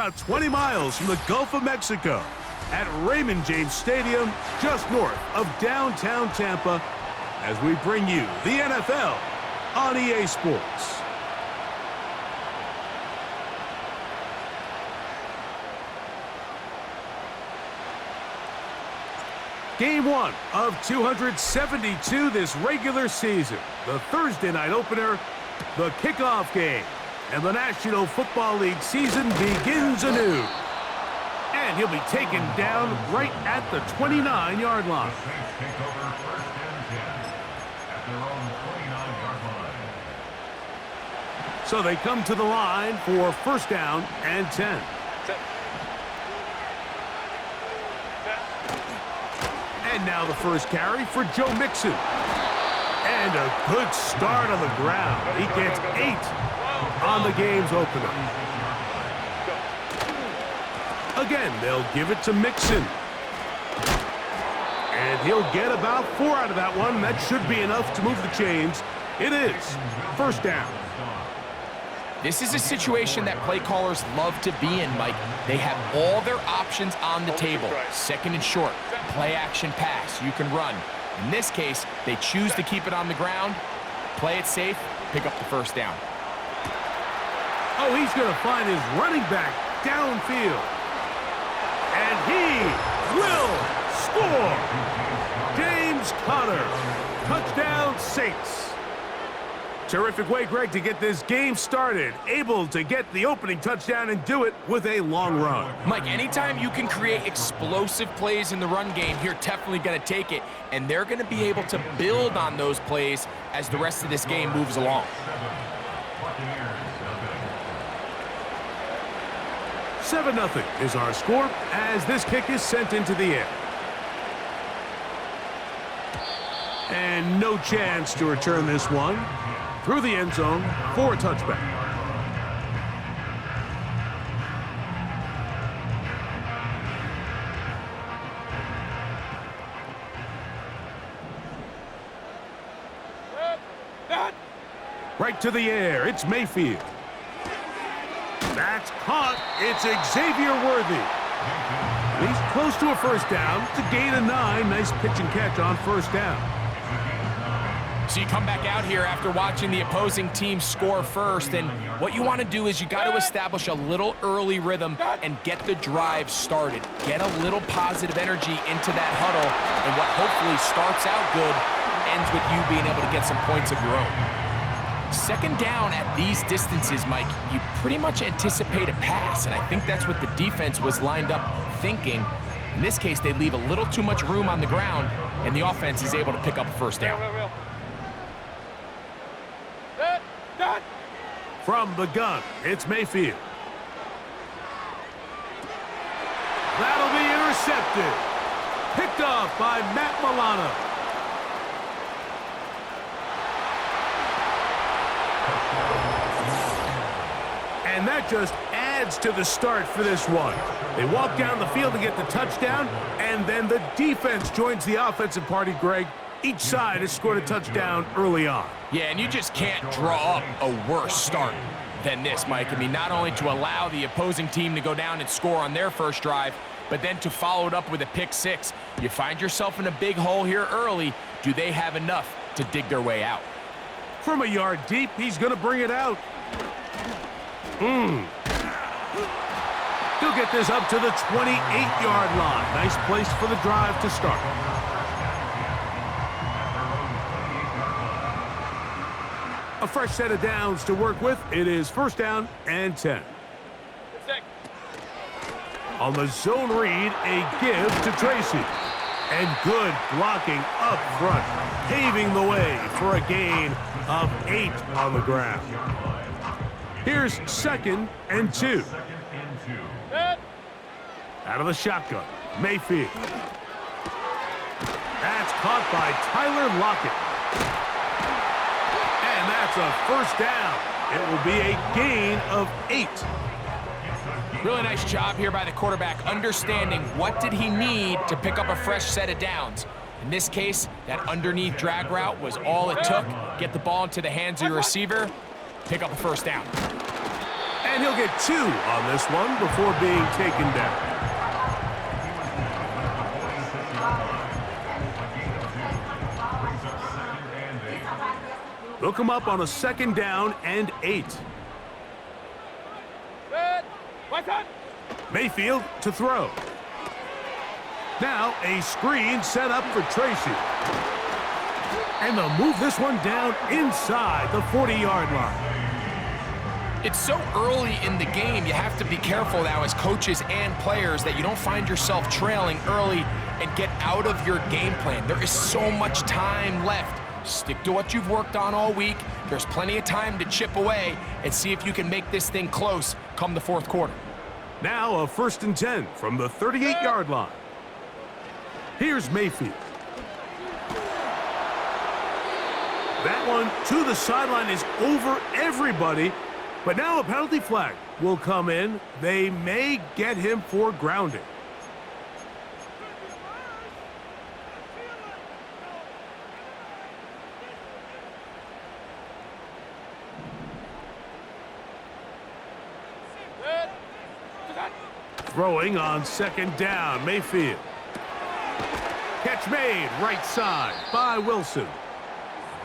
about 20 miles from the Gulf of Mexico at Raymond James Stadium, just north of downtown Tampa, as we bring you the NFL on EA Sports. Game 1 of 272 this regular season. The Thursday night opener, the kickoff game. And the National Football League season begins anew. And he'll be taken down right at the 29-yard line. So they come to the line for first down and 10. And now the first carry for Joe Mixon. And a good start on the ground. He gets 8 on the game's opener. Again, they'll give it to Mixon. And he'll get about 4 out of that one. That should be enough to move the chains. It is first down. This is a situation that play callers love to be in, Mike. They have all their options on the table. Second and short, play action pass, you can run. In this case, they choose to keep it on the ground, play it safe, pick up the first down. Oh, he's going to find his running back downfield. And he will score. James Conner, touchdown Saints. Terrific way, Greg, to get this game started. Able to get the opening touchdown and do it with a long run. Mike, anytime you can create explosive plays in the run game, you're definitely going to take it. And they're going to be able to build on those plays as the rest of this game moves along. 7-0 is our score as this kick is sent into the air. And no chance to return this one through the end zone for a touchback. Right to the air, it's Mayfield. That's caught, it's Xavier Worthy. He's close to a first down, to gain a 9, nice pitch and catch on first down. So you come back out here after watching the opposing team score first, and what you want to do is you got to establish a little early rhythm and get the drive started. Get a little positive energy into that huddle, and what hopefully starts out good ends with you being able to get some points of your own. Second down at these distances, Mike, you pretty much anticipate a pass, and I think that's what the defense was lined up thinking. In this case, they leave a little too much room on the ground, and the offense is able to pick up a first down. From the gun, it's Mayfield. That'll be intercepted. Picked off by Matt Milano. And that just adds to the start for this one. They walk down the field to get the touchdown, and then the defense joins the offensive party, Greg. Each side has scored a touchdown early on. Yeah, and you just can't draw up a worse start than this, Mike. I mean, not only to allow the opposing team to go down and score on their first drive, but then to follow it up with a pick six. You find yourself in a big hole here early. Do they have enough to dig their way out? From a yard deep, he's going to bring it out. He'll get this up to the 28-yard line. Nice place for the drive to start. A fresh set of downs to work with. It is first down and 10. On the zone read, a give to Tracy. And good blocking up front, paving the way for a gain of 8 on the ground. Here's second and 2. Out of the shotgun, Mayfield. That's caught by Tyler Lockett. And that's a first down. It will be a gain of 8. Really nice job here by the quarterback, understanding what did he need to pick up a fresh set of downs. In this case, that underneath drag route was all it took. Get the ball into the hands of your receiver, pick up a first down. And And he'll get 2 on this one before being taken down. They'll come up on a 2nd down and 8. Mayfield to throw. Now a screen set up for Tracy. And they'll move this one down inside the 40-yard line. It's so early in the game, you have to be careful now as coaches and players that you don't find yourself trailing early and get out of your game plan. There is so much time left. Stick to what you've worked on all week. There's plenty of time to chip away and see if you can make this thing close come the 4th quarter. Now a 1st and 10 from the 38-yard line. Here's Mayfield. That one to the sideline is over everybody. But now a penalty flag will come in. They may get him for grounding. Throwing on 2nd down, Mayfield. Catch made right side by Wilson.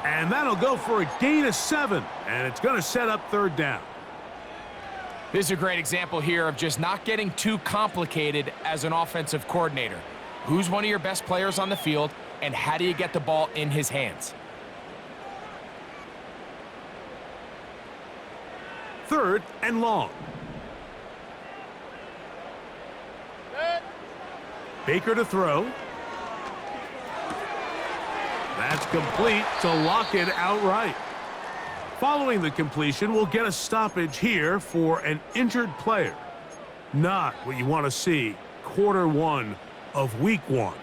And that'll go for a gain of 7, and it's going to set up 3rd down. This is a great example here of just not getting too complicated as an offensive coordinator. Who's one of your best players on the field, and how do you get the ball in his hands? 3rd and long. Baker to throw. That's complete to lock it outright. Following the completion, we'll get a stoppage here for an injured player. Not what you want to see quarter 1 of week 1.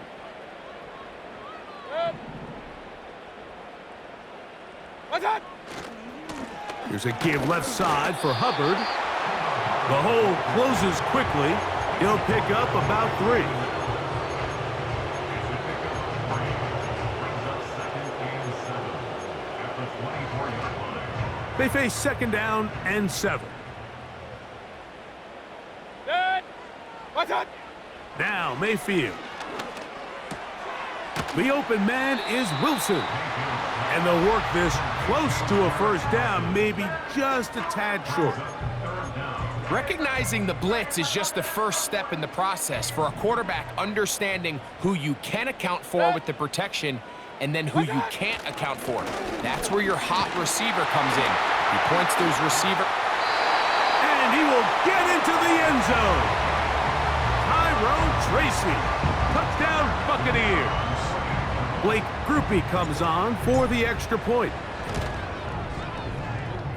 Here's a give left side for Hubbard. The hole closes quickly. He'll pick up about 3. They face 2nd down and 7. Now Mayfield. The open man is Wilson. And they'll work this close to a 1st down, maybe just a tad short. Recognizing the blitz is just the first step in the process for a quarterback, understanding who you can account for with the protection and then who you can't account for. That's where your hot receiver comes in. He points to his receiver. And he will get into the end zone. Tyrone Tracy. Touchdown Buccaneers. Blake Groupie comes on for the extra point.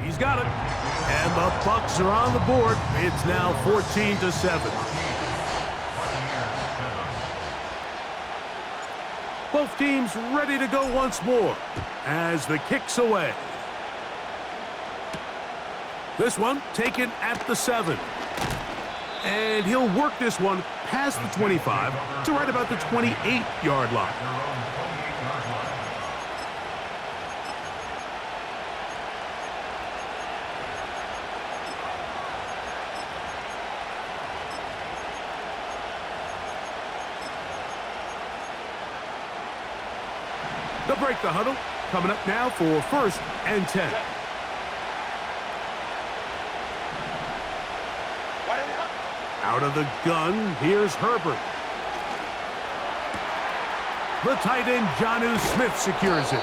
He's got it. And the Bucs are on the board. It's now 14-7. Both teams ready to go once more as the kick's away. This one taken at the 7. And he'll work this one past the 25 to right about the 28-yard line. They'll break the huddle. Coming up now for 1st and 10. Out of the gun, here's Herbert. The tight end, Jonnu Smith, secures it.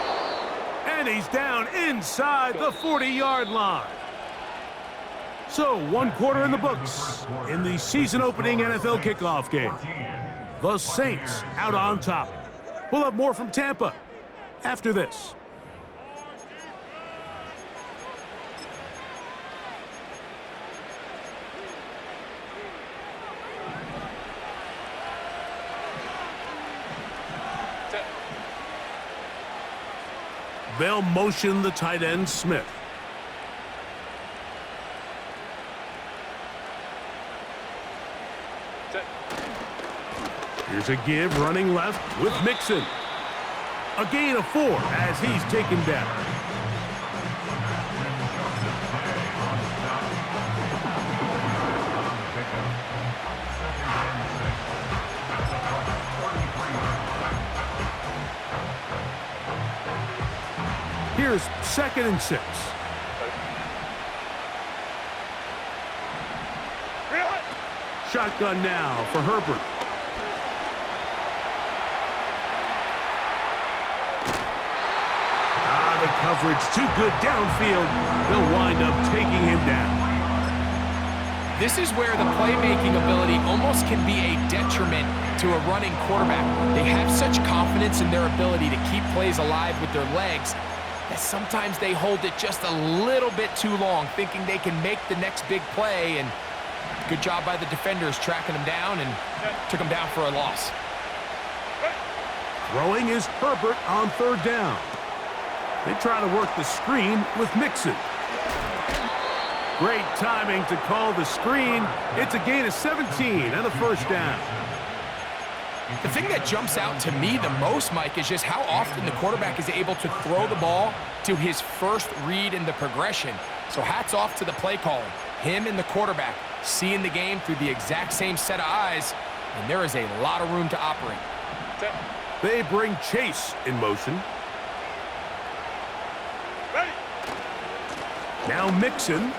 And he's down inside the 40-yard line. So, 1 quarter in the books in the season-opening NFL kickoff game. The Saints out on top. We'll have more from Tampa after this. They'll motion the tight end, Smith. Here's a give running left with Mixon. A gain of 4 as he's taken down. Here's 2nd and 6. Shotgun now for Herbert. The coverage too good downfield. They'll wind up taking him down. This is where the playmaking ability almost can be a detriment to a running quarterback. They have such confidence in their ability to keep plays alive with their legs that sometimes they hold it just a little bit too long, thinking they can make the next big play. And good job by the defenders tracking him down and took him down for a loss. Throwing is Herbert on 3rd down. They try to work the screen with Mixon. Great timing to call the screen. It's a gain of 17 and a 1st down. The thing that jumps out to me the most, Mike, is just how often the quarterback is able to throw the ball to his first read in the progression. So hats off to the play calling. Him and the quarterback seeing the game through the exact same set of eyes, and there is a lot of room to operate. They bring Chase in motion. Now Mixon.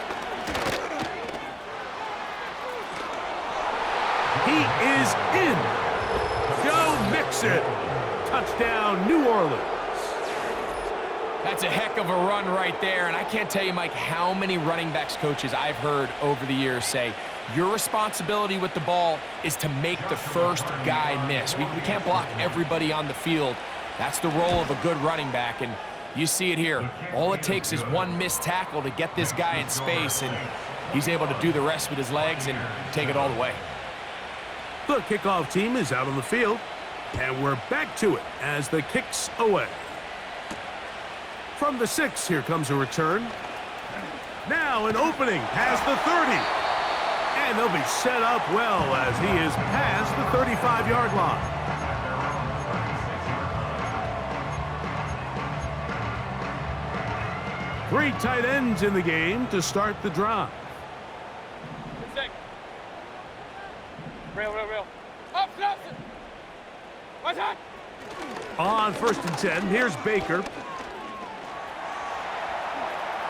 He is in. Joe Mixon. Touchdown, New Orleans. That's a heck of a run right there, and I can't tell you, Mike, how many running backs coaches I've heard over the years say, your responsibility with the ball is to make the first guy miss. We can't block everybody on the field. That's the role of a good running back, and you see it here. All it takes is one missed tackle to get this guy in space, and he's able to do the rest with his legs and take it all the way. The kickoff team is out on the field, and we're back to it as the kick's away. From the 6, here comes a return. Now an opening past the 30. And they'll be set up well as he is past the 35-yard line. Three tight ends in the game to start the drive. Real. Up, What's that? On 1st and 10, here's Baker.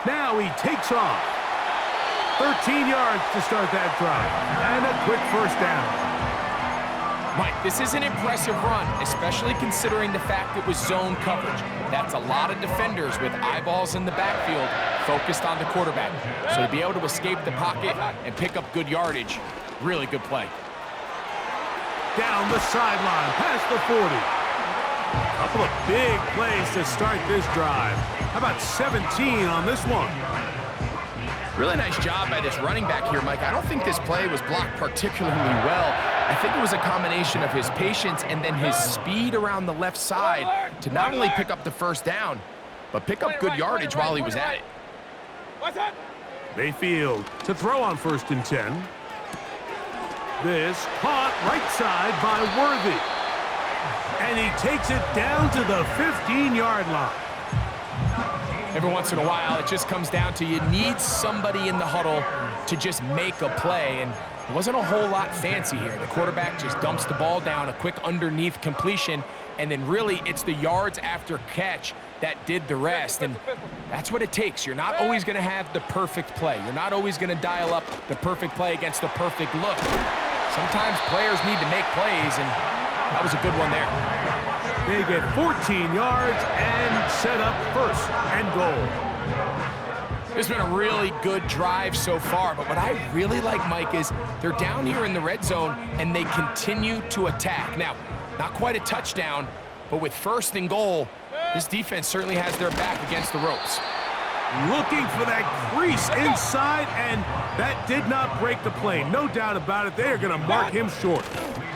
Now he takes off. 13 yards to start that drive. And a quick 1st down. Mike, this is an impressive run, especially considering the fact it was zone coverage. That's a lot of defenders with eyeballs in the backfield focused on the quarterback. So to be able to escape the pocket and pick up good yardage, really good play. Down the sideline, past the 40. A couple of big plays to start this drive. How about 17 on this one? Really nice job by this running back here, Mike. I don't think this play was blocked particularly well. I think it was a combination of his patience and then his speed around the left side to not only pick up the 1st down, but pick up good yardage while he was at it. What's that? Mayfield to throw on 1st and 10. This caught right side by Worthy. And he takes it down to the 15-yard line. Every once in a while, it just comes down to you need somebody in the huddle to just make a play, and it wasn't a whole lot fancy here. The quarterback just dumps the ball down, a quick underneath completion, and then really it's the yards after catch that did the rest, and that's what it takes. You're not always going to have the perfect play. You're not always going to dial up the perfect play against the perfect look. Sometimes players need to make plays, and that was a good one there. They get 14 yards and set up 1st and goal. This has been a really good drive so far, but what I really like, Mike, is they're down here in the red zone, and they continue to attack. Now, not quite a touchdown, but with 1st and goal, this defense certainly has their back against the ropes. Looking for that crease inside, and that did not break the play. No doubt about it. They are going to mark him short.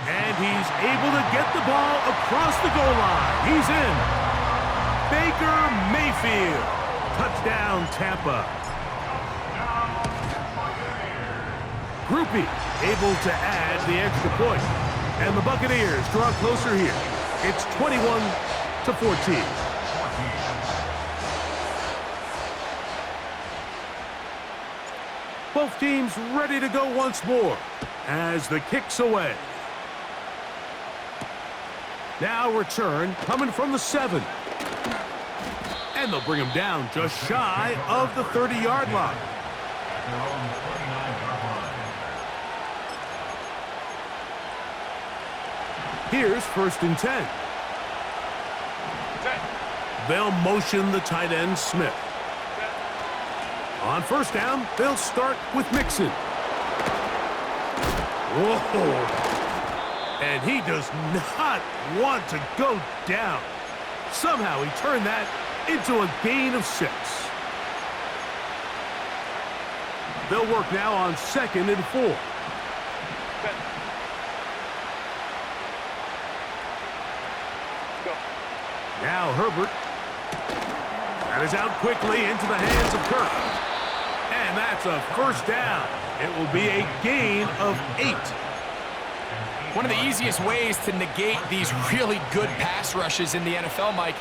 And he's able to get the ball across the goal line. He's in. Baker Mayfield. Touchdown, Tampa. Groupie able to add the extra point. And the Buccaneers draw closer here. It's 21-14. Both teams ready to go once more as the kick's away. Now return coming from the 7. And they'll bring him down just shy of the 30-yard line. Here's 1st and 10. They'll motion the tight end, Smith. On 1st down, they'll start with Mixon. Whoa! And he does not want to go down. Somehow he turned that into a gain of 6. They'll work now on 2nd and 4. Now Herbert. That is out quickly into the hands of Kirk. And that's a 1st down. It will be a gain of 8. One of the easiest ways to negate these really good pass rushes in the NFL, Mike,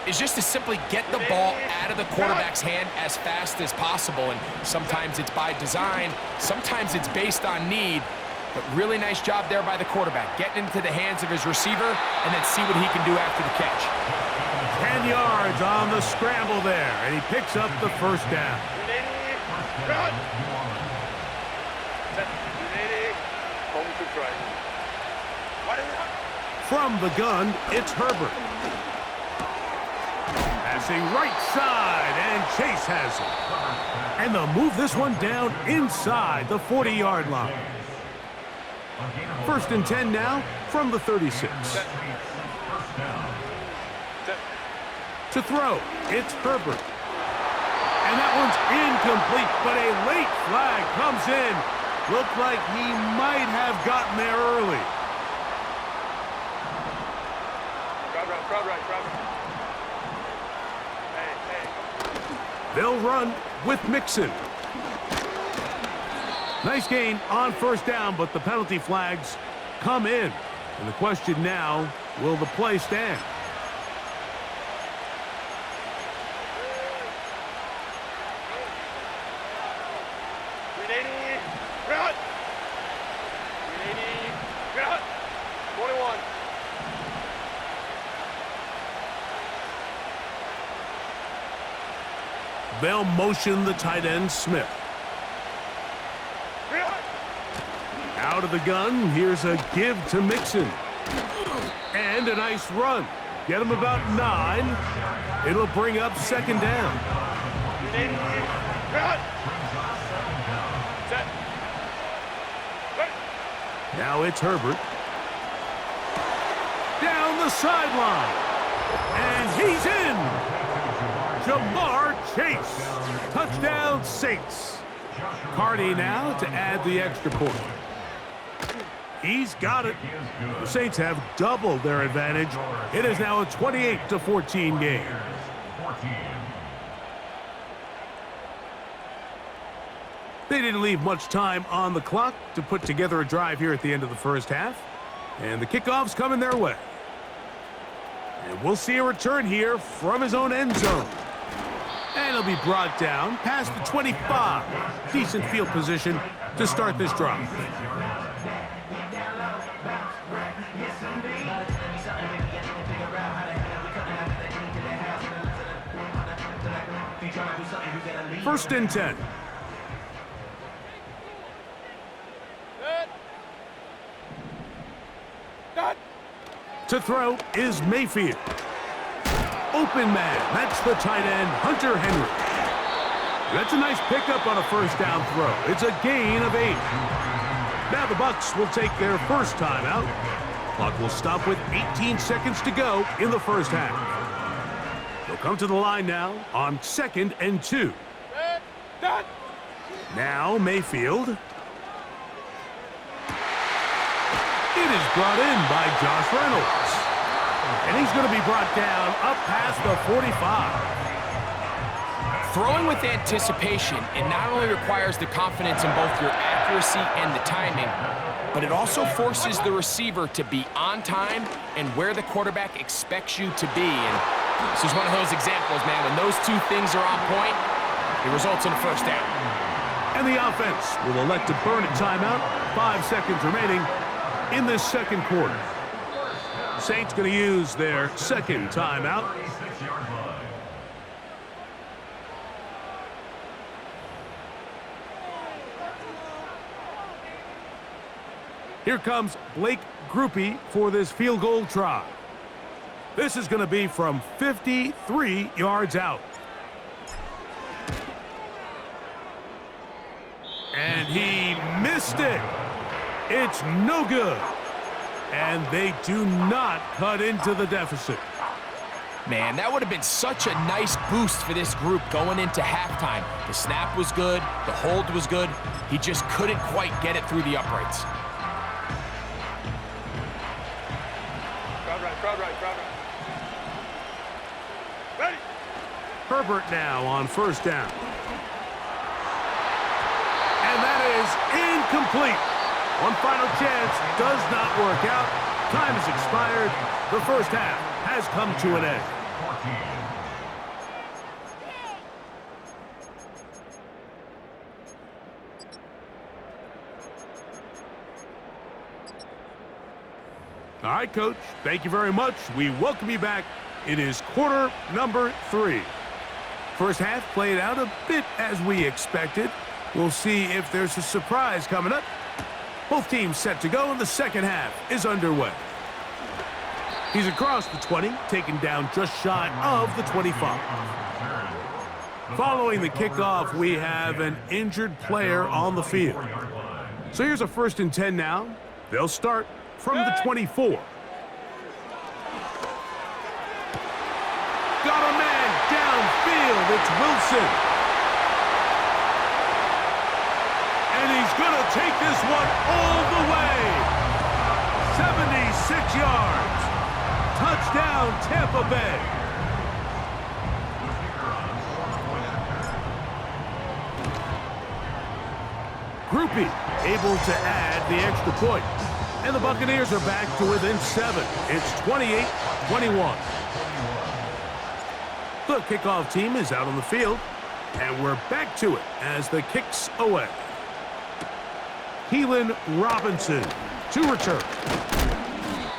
is just to simply get the ball out of the quarterback's hand as fast as possible. And sometimes it's by design, sometimes it's based on need. But really nice job there by the quarterback, getting into the hands of his receiver and then see what he can do after the catch. 10 yards on the scramble there, and he picks up the 1st down. From the gun, it's Herbert. Passing right side, and Chase has it. And they'll move this one down inside the 40-yard line. 1st and 10 now from the 36. To throw, it's Herbert. And that one's incomplete, but a late flag comes in. Looked like he might have gotten there early. They'll run with Mixon. Nice gain on 1st down, but the penalty flags come in. And the question now, will the play stand? They'll motion the tight end, Smith. Out of the gun, here's a give to Mixon. And a nice run. Get him about 9. It'll bring up 2nd down. Now it's Herbert. Down the sideline. And he's in. Jamar Chase. Touchdown, Saints. Cardi now to add the extra point. He's got it. The Saints have doubled their advantage. It is now a 28-14 game. They didn't leave much time on the clock to put together a drive here at the end of the 1st half. And the kickoff's coming their way. And we'll see a return here from his own end zone. And he'll be brought down past the 25. Decent field position to start this drive. First and 10. To throw is Mayfield. Open man. That's the tight end, Hunter Henry. That's a nice pickup on a 1st down throw. It's a gain of 8. Now the Bucs will take their first timeout. Clock will stop with 18 seconds to go in the 1st half. They'll come to the line now on 2nd and 2. Now Mayfield. It is brought in by Josh Reynolds. And he's going to be brought down up past the 45. Throwing with anticipation, it not only requires the confidence in both your accuracy and the timing, but it also forces the receiver to be on time and where the quarterback expects you to be. And this is one of those examples, man. When those two things are on point, it results in a 1st down. And the offense will elect to burn a timeout. 5 seconds remaining in this 2nd quarter. Saints going to use their 2nd timeout. Here comes Blake Groupie for this field goal try. This is going to be from 53 yards out. And he missed it. It's no good. And they do not cut into the deficit. Man, that would have been such a nice boost for this group going into halftime. The snap was good. The hold was good. He just couldn't quite get it through the uprights. Crowd right. Ready. Herbert now on first down. And that is incomplete. One final chance does not work out. Time has expired. The first half has come to an end. All right, Coach, thank you very much. We welcome you back. It is quarter number 3. First half played out a bit as we expected. We'll see if there's a surprise coming up. Both teams set to go, and the second half is underway. He's across the 20, taken down just shy of the 25. Following the kickoff, we have an injured player on the field. So here's a 1st and 10 now. They'll start from the 24. Got a man downfield. It's Wilson. And he's going to take this one all the way. 76 yards. Touchdown, Tampa Bay. Groupie able to add the extra point. And the Buccaneers are back to within 7. It's 28-21. The kickoff team is out on the field. And we're back to it as the kick's away. Keelan Robinson to return.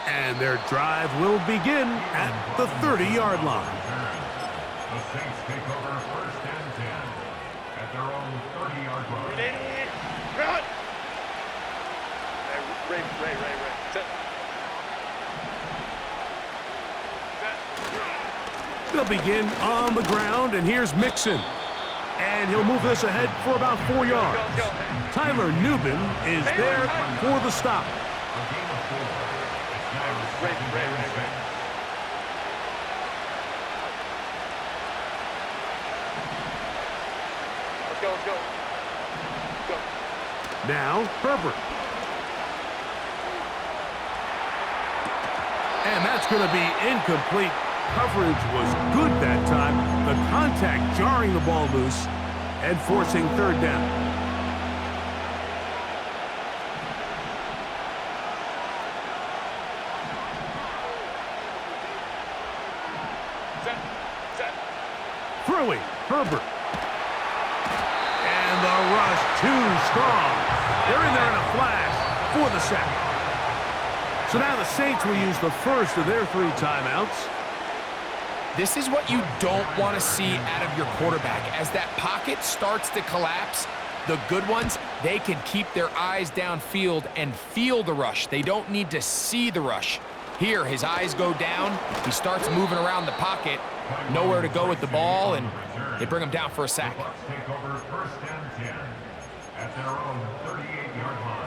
And their drive will begin at the 30-yard line. The Saints take over 1st and 10 at their own 30-yard line. Crowd. Ray. Set. They'll begin on the ground, and here's Mixon. And he'll move this ahead for about 4 yards. Go. Tyler Newman is there for the stop. A game of 4. It's now Ray. Let's go. Now, Herbert. And that's going to be incomplete. Coverage was good that time. The contact jarring the ball loose and forcing 3rd down. Set. Throwing, Herbert. And the rush too strong. They're in there in a flash for the sack. So now the Saints will use the first of their 3 timeouts. This is what you don't want to see out of your quarterback. As that pocket starts to collapse, the good ones, they can keep their eyes downfield and feel the rush. They don't need to see the rush. Here, his eyes go down. He starts moving around the pocket. Nowhere to go with the ball, and they bring him down for a sack. Bucks take over 1st and 10 at their own 38-yard line.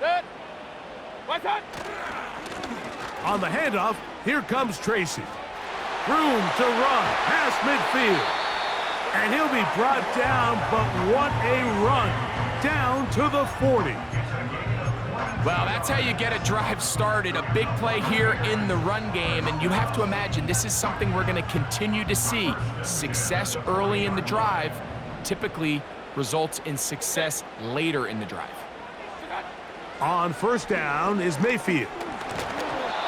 Set. What's that? On the handoff, here comes Tracy. Room to run past midfield. And he'll be brought down, but what a run. Down to the 40. Well, that's how you get a drive started. A big play here in the run game, and you have to imagine this is something we're going to continue to see. Success early in the drive typically results in success later in the drive. On first down is Mayfield.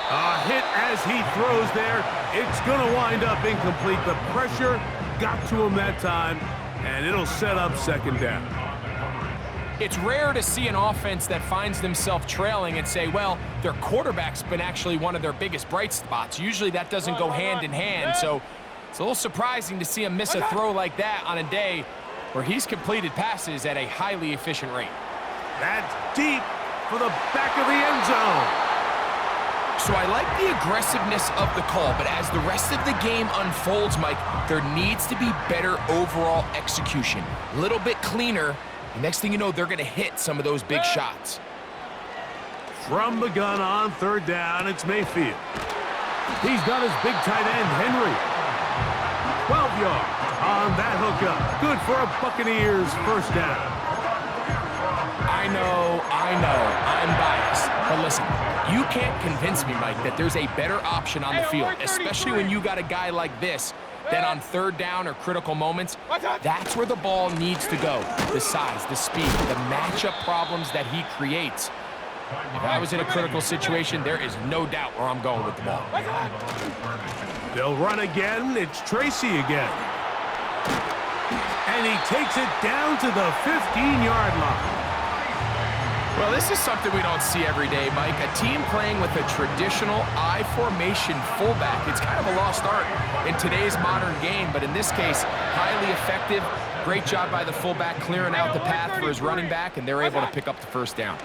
A hit as he throws there. It's going to wind up incomplete. The pressure got to him that time, and it'll set up 2nd down. It's rare to see an offense that finds themselves trailing and say, well, their quarterback's been actually one of their biggest bright spots. Usually that doesn't go hand in hand, so It's a little surprising to see him miss a throw like that on a day where he's completed passes at a highly efficient rate. That's deep for the back of the end zone. So I like the aggressiveness of the call, but as the rest of the game unfolds, Mike, there needs to be better overall execution. A little bit cleaner. The next thing you know, they're going to hit some of those big shots. From the gun on third down, it's Mayfield. He's got his big tight end, Henry. 12 yards on that hookup. Good for a Buccaneers first down. I know, I'm biased. But listen, you can't convince me, Mike, that there's a better option on the field, especially when you got a guy like this that on third down or critical moments, that's where the ball needs to go. The size, the speed, the matchup problems that he creates. If I was in a critical situation, there is no doubt where I'm going with the ball. They'll run again. It's Tracy again. And he takes it down to the 15-yard line. Well, this is something we don't see every day, Mike. A team playing with a traditional I formation fullback. It's kind of a lost art in today's modern game, but in this case, highly effective. Great job by the fullback clearing out the path for his running back, and they're able to pick up the first down.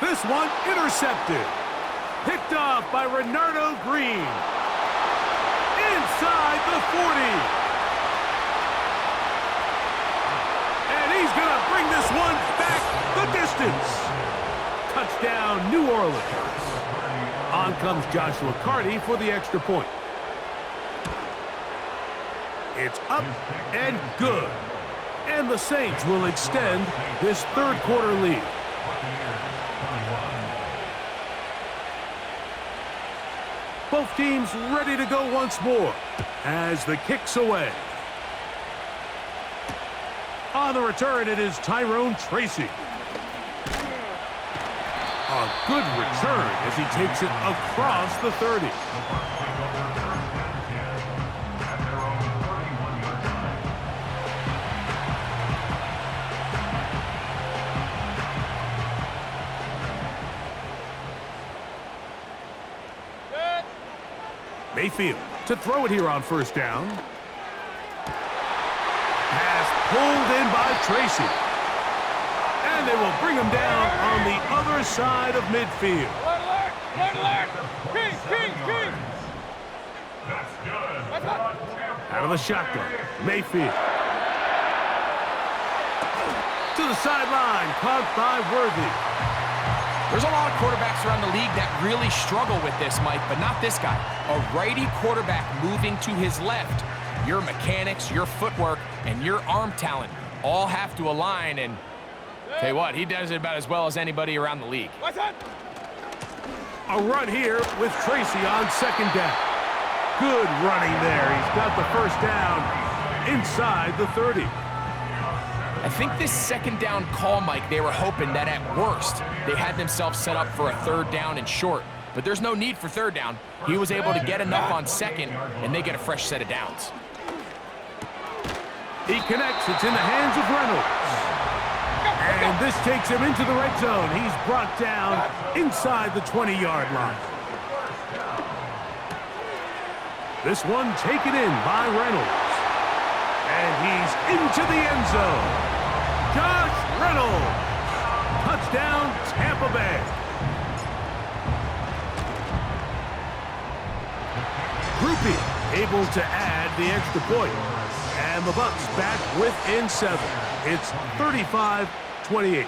This one intercepted. Picked off by Renardo Green. Inside the 40. And he's going to bring this one back the distance. Touchdown, New Orleans. On comes Joshua Carty for the extra point. It's up and good. And the Saints will extend this third quarter lead. Both teams ready to go once more as the kick's away. On the return, it is Tyrone Tracy. A good return as he takes it across the 30. Mayfield to throw it here on first down. Pass pulled in by Tracy. And they will bring him down on the other side of midfield. Out of the shotgun, Mayfield. To the sideline, caught by Worthy. There's a lot of quarterbacks around the league that really struggle with this, Mike, but not this guy. A righty quarterback moving to his left. Your mechanics, your footwork, and your arm talent all have to align, and tell you what, he does it about as well as anybody around the league. A run here with Tracy on second down. Good running there. He's got the first down inside the 30. I think this second down call, Mike, they were hoping that at worst they had themselves set up for a third down and short. But there's no need for third down. He was able to get enough on second, and they get a fresh set of downs. He connects. It's in the hands of Reynolds. And this takes him into the red zone. He's brought down inside the 20-yard line. This one taken in by Reynolds. And he's into the end zone. Josh Reynolds. Touchdown, Tampa Bay. Groupie able to add the extra point. And the Bucs back within 7. It's 35-28.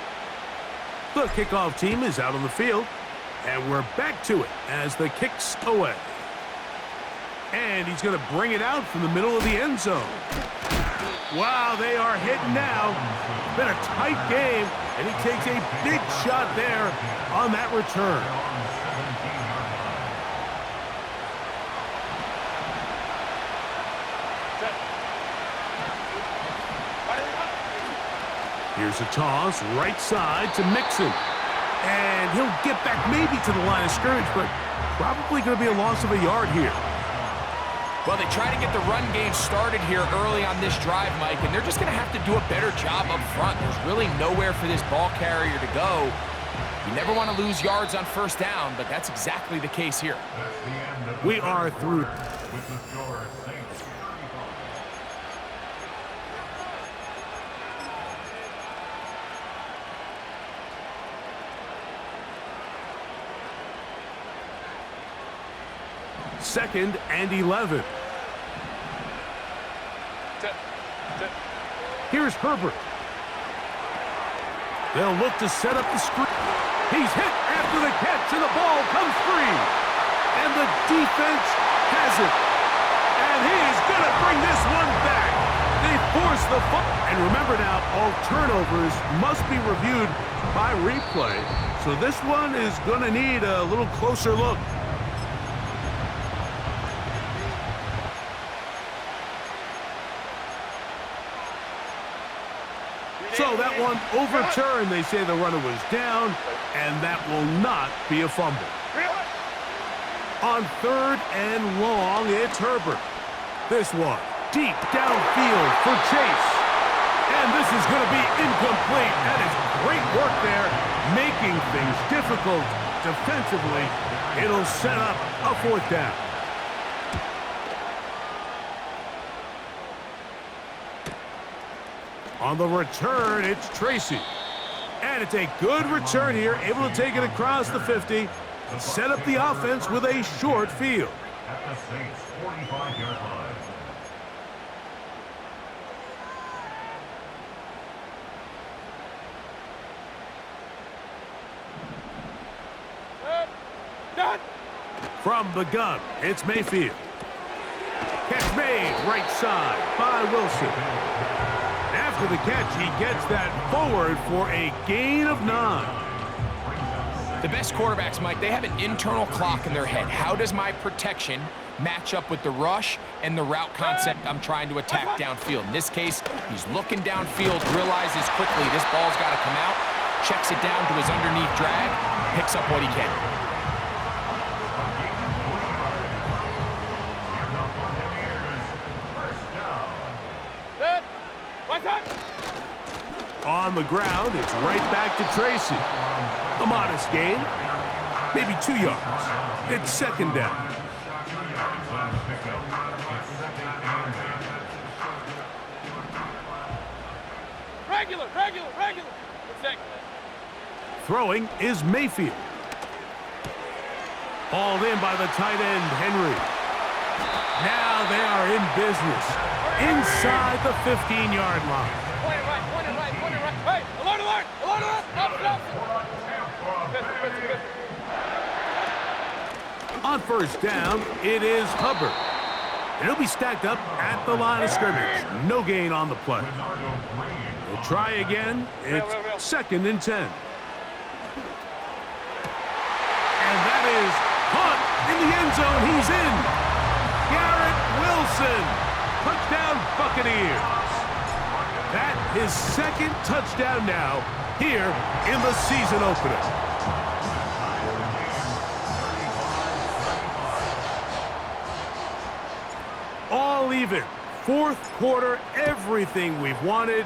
The kickoff team is out on the field. And we're back to it as the kick's away. And he's going to bring it out from the middle of the end zone. Wow, they are hitting now. It's been a tight game, and he takes a big shot there on that return. Here's a toss, right side to Mixon. And he'll get back maybe to the line of scrimmage, but probably going to be a loss of a yard here. Well, they try to get the run game started here early on this drive, Mike, and they're just going to have to do a better job up front. There's really nowhere for this ball carrier to go. You never want to lose yards on first down, but that's exactly the case here. We are through. With the score, Saints 35. Second and 11. Here's Herbert. They'll look to set up the screen. He's hit after the catch, and the ball comes free. And the defense has it. And he's going to bring this one back. They force the fumble. And remember now, all turnovers must be reviewed by replay. So this one is going to need a little closer look. So that one overturned. They say the runner was down, and that will not be a fumble. On third and long, it's Herbert. This one deep downfield for Chase. And this is going to be incomplete. That is great work there, making things difficult defensively. It'll set up a fourth down. On the return, it's Tracy. And it's a good return here, able to take it across the 50 and set up the offense with a short field. At the Saints 45-yard line. Done. From the gun, it's Mayfield. Catch made, right side by Wilson. After the catch, he gets that forward for a gain of 9. The best quarterbacks, Mike, they have an internal clock in their head. How does my protection match up with the rush and the route concept I'm trying to attack downfield? In this case, he's looking downfield, realizes quickly this ball's got to come out, checks it down to his underneath drag, picks up what he can. On the ground, it's right back to Tracy. A modest gain, maybe 2 yards. It's second down. Regular. Throwing is Mayfield. Hauled in by the tight end, Henry. Now they are in business inside the 15-yard line. Point it right. Hey, alert! Stop. On first down, it is Hubbard. It'll be stacked up at the line of scrimmage. No gain on the play. We'll try again. It's second and 10. And that is caught in the end zone. He's in. Garrett Wilson. Touchdown Buccaneers. That his second touchdown now here in the season opener. All even. Fourth quarter, everything we've wanted.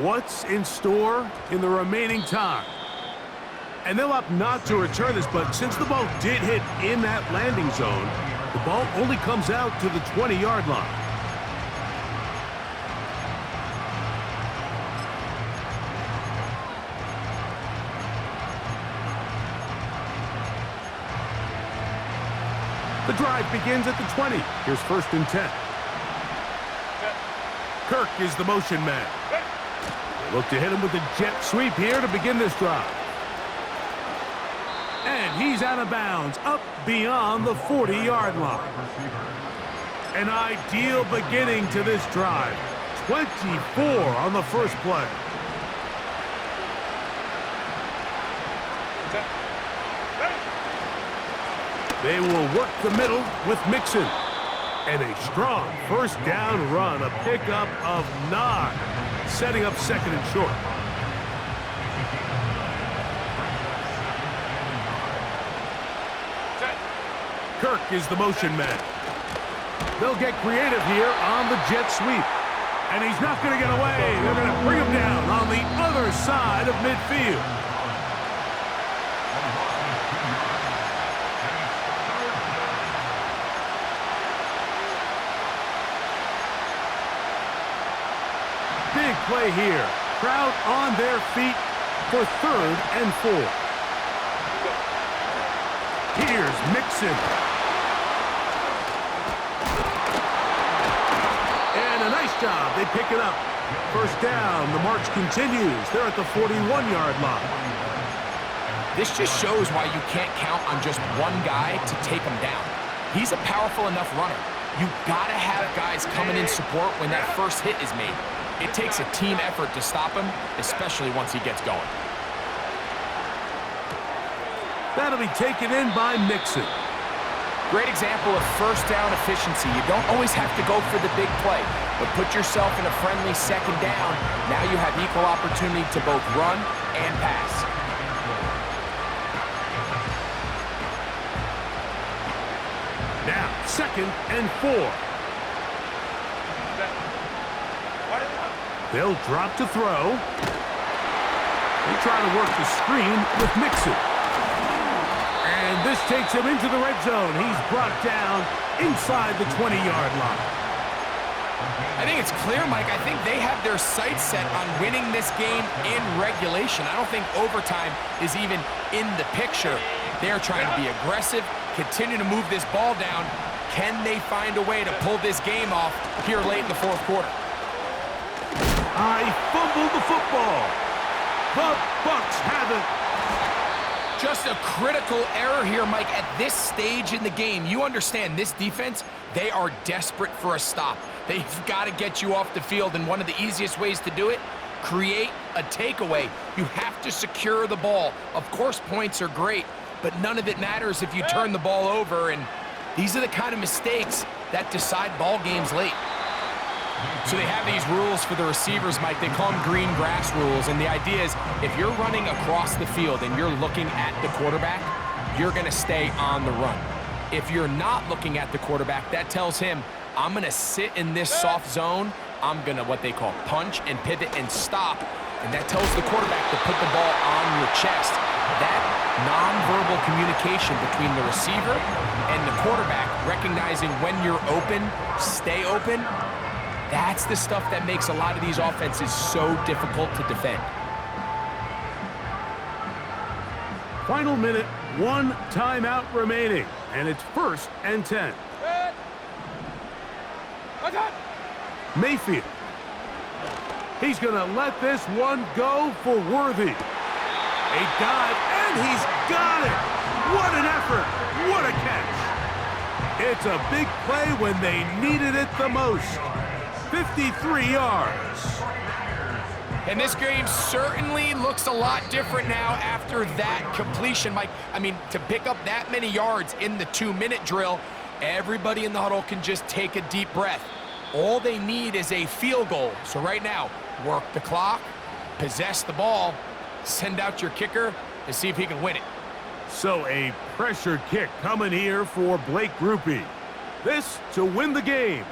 What's in store in the remaining time? And they'll opt not to return this, but since the ball did hit in that landing zone, the ball only comes out to the 20-yard line. The drive begins at the 20. Here's first and 10. Kirk is the motion man. They look to hit him with the jet sweep here to begin this drive. And he's out of bounds, up beyond the 40-yard line. An ideal beginning to this drive. 24 on the first play. They will work the middle with Mixon. And a strong first down run, a pickup of 9, setting up second and short. Kirk is the motion man. They'll get creative here on the jet sweep. And he's not going to get away. They're going to bring him down on the other side of midfield. Big play here. Crowd on their feet for 3rd and 4. Here's Mixon. And a nice job. They pick it up. First down. The march continues. They're at the 41-yard line. This just shows why you can't count on just one guy to take him down. He's a powerful enough runner. You gotta have guys coming in support when that first hit is made. It takes a team effort to stop him, especially once he gets going. That'll be taken in by Mixon. Great example of first down efficiency. You don't always have to go for the big play, but put yourself in a friendly second down. Now you have equal opportunity to both run and pass. Now, 2nd and 4. They'll drop to throw. They try to work the screen with Mixon. And this takes him into the red zone. He's brought down inside the 20-yard line. I think it's clear, Mike. I think they have their sights set on winning this game in regulation. I don't think overtime is even in the picture. They're trying to be aggressive, continue to move this ball down. Can they find a way to pull this game off here late in the 4th quarter? I fumbled the football. The Bucs have it. Just a critical error here, Mike. At this stage in the game, you understand this defense, they are desperate for a stop. They've got to get you off the field, and one of the easiest ways to do it, create a takeaway. You have to secure the ball. Of course, points are great, but none of it matters if you turn the ball over, and these are the kind of mistakes that decide ball games late. So they have these rules for the receivers, Mike. They call them green grass rules, and the idea is if you're running across the field and you're looking at the quarterback, you're going to stay on the run. If you're not looking at the quarterback, that tells him, I'm going to sit in this soft zone. I'm going to what they call punch and pivot and stop, and that tells the quarterback to put the ball on your chest. That nonverbal communication between the receiver and the quarterback, recognizing when you're open, stay open, that's the stuff that makes a lot of these offenses so difficult to defend. Final minute, 1 timeout remaining, and it's 1st and 10. Mayfield. He's going to let this one go for Worthy. A dive, and he's got it. What an effort. What a catch. It's a big play when they needed it the most. 53 yards. And this game certainly looks a lot different now after that completion, Mike. I mean, to pick up that many yards in the 2-minute drill, everybody in the huddle can just take a deep breath. All they need is a field goal. So right now, work the clock, possess the ball, send out your kicker and see if he can win it. So a pressure kick coming here for Blake Grupe. This to win the game.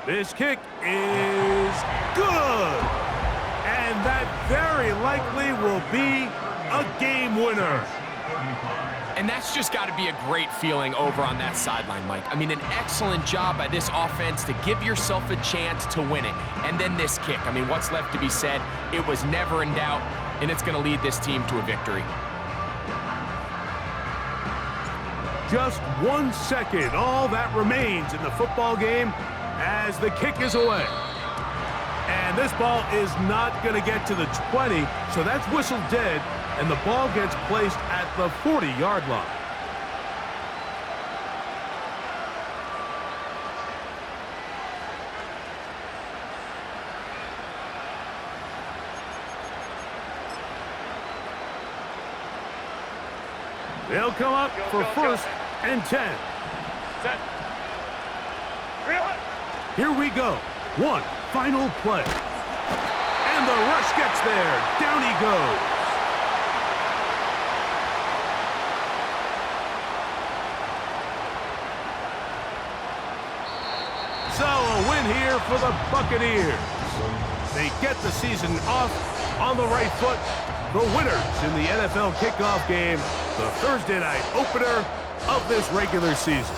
This kick is good. And that very likely will be a game winner. And that's just got to be a great feeling over on that sideline, Mike. I mean, an excellent job by this offense to give yourself a chance to win it. And then this kick. I mean, what's left to be said? It was never in doubt, and it's going to lead this team to a victory. Just 1 second, all that remains in the football game as the kick is away. And this ball is not going to get to the 20, so that's whistled dead, and the ball gets placed at the 40-yard line. They'll come up for 1st and 10. Set. Here we go. One final play. And the rush gets there. Down he goes. So a win here for the Buccaneers. They get the season off on the right foot. The winners in the NFL kickoff game, the Thursday night opener of this regular season.